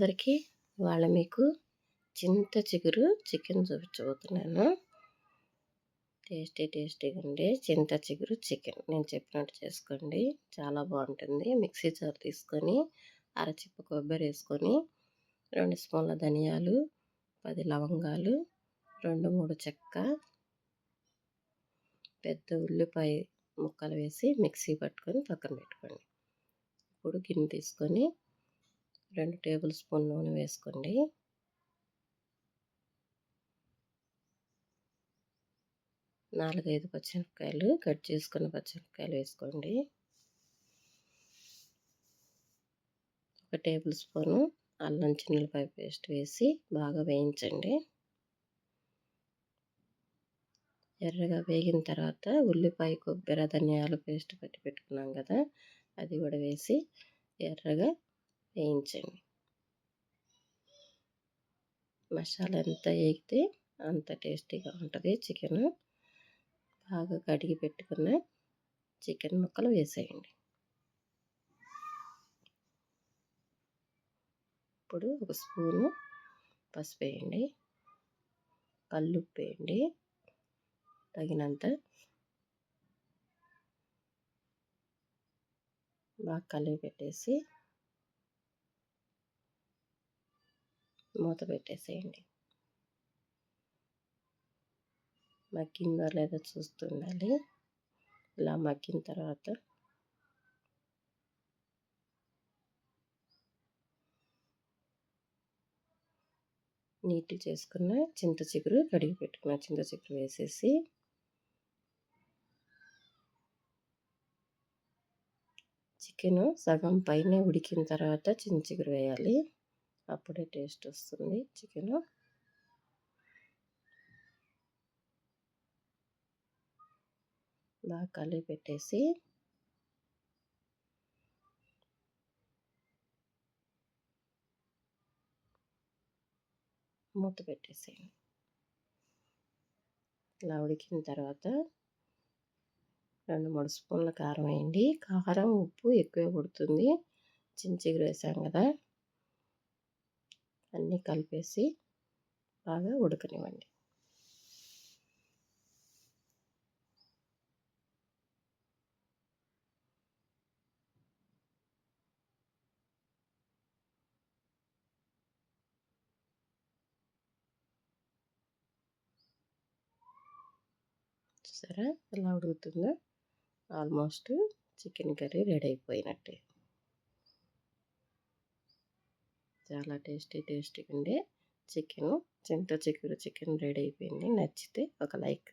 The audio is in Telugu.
అందరికీ ఇవాళ మీకు చింత చిగురు చికెన్ చూపించబోతున్నాను. టేస్టీగా ఉండే చింత చిగురు చికెన్ నేను చెప్పినట్టు చేసుకోండి. చాలా బాగుంటుంది. మిక్సీ జార్ తీసుకొని అరచిప్ప కొబ్బరి వేసుకొని 2 స్పూన్ల ధనియాలు, 10 లవంగాలు, 2, 3 చెక్క, పెద్ద ఉల్లిపాయ ముక్కలు వేసి మిక్సీ పట్టుకొని పక్కన పెట్టుకోండి. ఇప్పుడు గిన్నె తీసుకొని 2 టేబుల్ స్పూన్ నూనె వేసుకోండి. 4-5 పచ్చిమిరపకాయలు కట్ చేసుకున్న పచ్చిమిరపకాయలు వేసుకోండి. 1 టేబుల్ స్పూను అల్లం చిన్నులపాయ పేస్ట్ వేసి బాగా వేయించండి. ఎర్రగా వేగిన తర్వాత ఉల్లిపాయ, కొబ్బరి, ధనియాల పేస్ట్ పట్టి పెట్టుకున్నాం కదా, అది కూడా వేసి ఎర్రగా వేయించండి. మసాలా ఎంత వేగితే అంత టేస్టీగా ఉంటుంది చికెను. బాగా కడిగి పెట్టుకున్న చికెన్ ముక్కలు వేసేయండి. ఇప్పుడు 1 స్పూను పసుపు వేయండి, కల్లుప్పు వేయండి తగినంత. బాగా కలిపి పెట్టేసి మూత పెట్టేసేయండి. మగ్గిందో లేదో చూస్తుండాలి. ఇలా మగ్గిన తర్వాత నీట్గా చేసుకున్న చింత చిగురు, కడిగి పెట్టుకున్న చింత చిగురు వేసేసి చికెను సగం పైన ఉడికిన తర్వాత చింత చిగురు వేయాలి. అప్పుడే టేస్ట్ వస్తుంది చికెను. బాగా కలిపి పెట్టేసి మూత పెట్టేసేయండి. ఇలా ఉడికిన తర్వాత 2-3 స్పూన్ల కారం వేయండి. కారం, ఉప్పు ఎక్కువే పడుతుంది. చింత చిగురు వేసాం కదా, అన్నీ కలిపేసి బాగా ఉడకనివ్వండి. చూసారా ఎలా ఉడుకుతుందో? ఆల్మోస్ట్ చికెన్ కర్రీ రెడీ అయిపోయినట్టే. చాలా టేస్టీగా ఉండే చికెను, చింత చిగురు చికెన్ రెడీ అయిపోయింది. నచ్చితే ఒక లైక్.